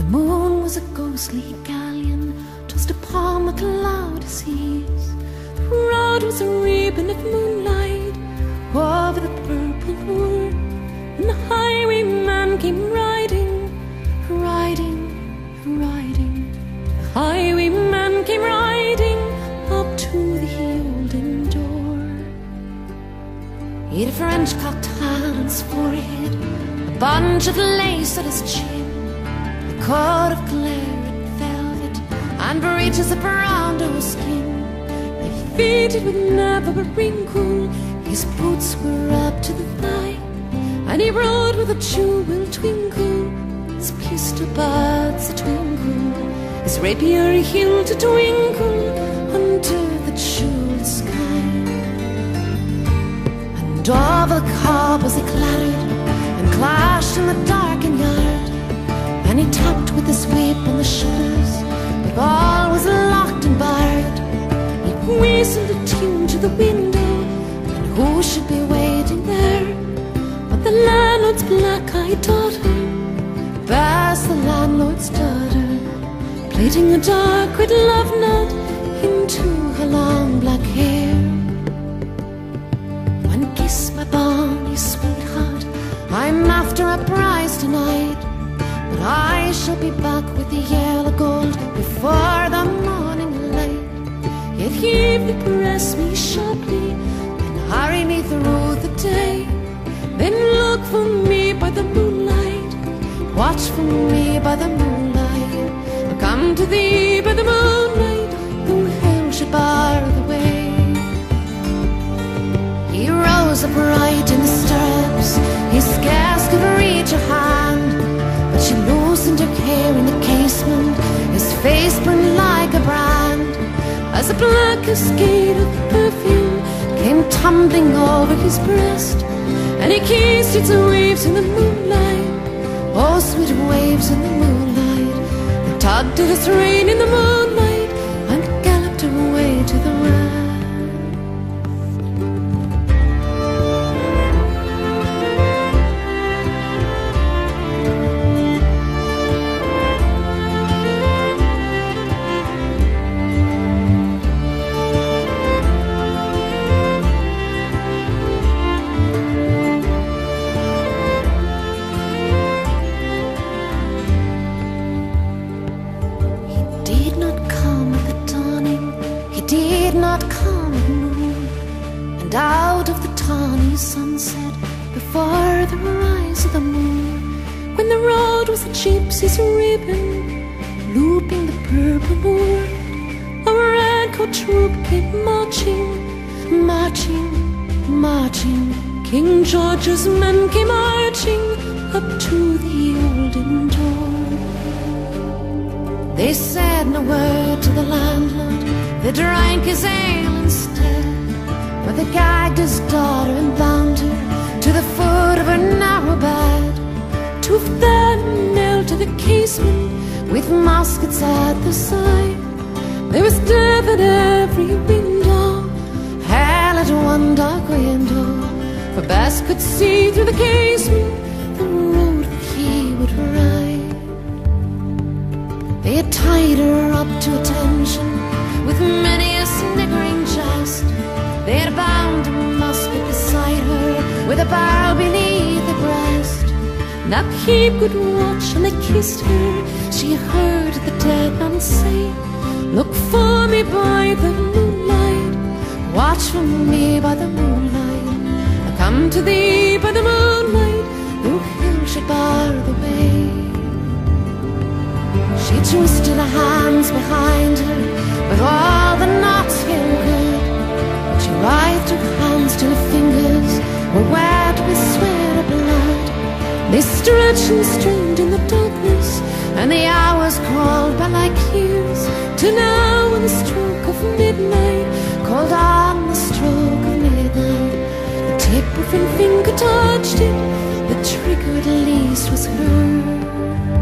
moon was a ghostly galleon tossed upon the cloudy seas. The road was a ribbon of moonlight over the purple moor, and the highwayman came riding, riding, riding. The highwayman came riding up to the olden door. He had a French-cocked hat on his forehead, a bunch of lace at his chin, a coat of claret velvet, and breeches of brown skin. They fitted with never a wrinkle. His boots were up to the thigh, and he rode with a jewel twinkle, his pistol buds a twinkle, his rapier hilt a twinkle under the jeweled sky. And over the cobbles he clattered and clashed in the darkened yard, and he tapped with his whip on the shutters, but all was locked and barred. He whistled a tune to the window, and who should be waiting there but the landlord's black-eyed daughter, Bess, the landlord's daughter, plaiting a dark red love knot into her long black hair. One kiss, my bonny sweetheart, I'm after a prize tonight, but I shall be back with the yellow gold before the morning light. Yet if you press me sharply and hurry me through the day, then look for me by the moonlight, watch for me by the moonlight. I'll come to thee by the moonlight, though hell should bar the way. He rose upright in the stirrups, he scarce could reach her hand, but she loosened her hair in the casement, his face burned like a brand, as the black cascade of perfume came tumbling over his breast, and he kissed its waves in the moonlight, oh sweet waves in the moonlight. They tugged at his rein in the moonlight and galloped away to the west. And out of the tawny sunset, before the rise of the moon, when the road was a gypsy's ribbon, looping the purple moor, a redcoat troop came marching, marching, marching. King George's men came marching up to the olden door. They said no word to the landlord, they drank his ale instead, but they gagged his daughter and bound her to the foot of her narrow bed. Two of them nailed to the casement with muskets at their side. There was death at every window, hell at one dark window, for Bess could see through the casement the road that he would ride. They had tied her up to attention with many a sniggering jest. They had bound a musket beside her with a barrel beneath her breast. Now keep good watch, and they kissed her. She heard the dead man say, look for me by the moonlight, watch for me by the moonlight. I come to thee by the moonlight, though hill should bar the way. She twisted her hands behind her, but all the knots feel good. She writhed her hands till her fingers were wet with sweat of blood. They stretched and strained in the darkness, and the hours crawled by like years, till now on the stroke of midnight, called on the stroke of midnight, the tip of her finger touched it, the trigger at least was heard.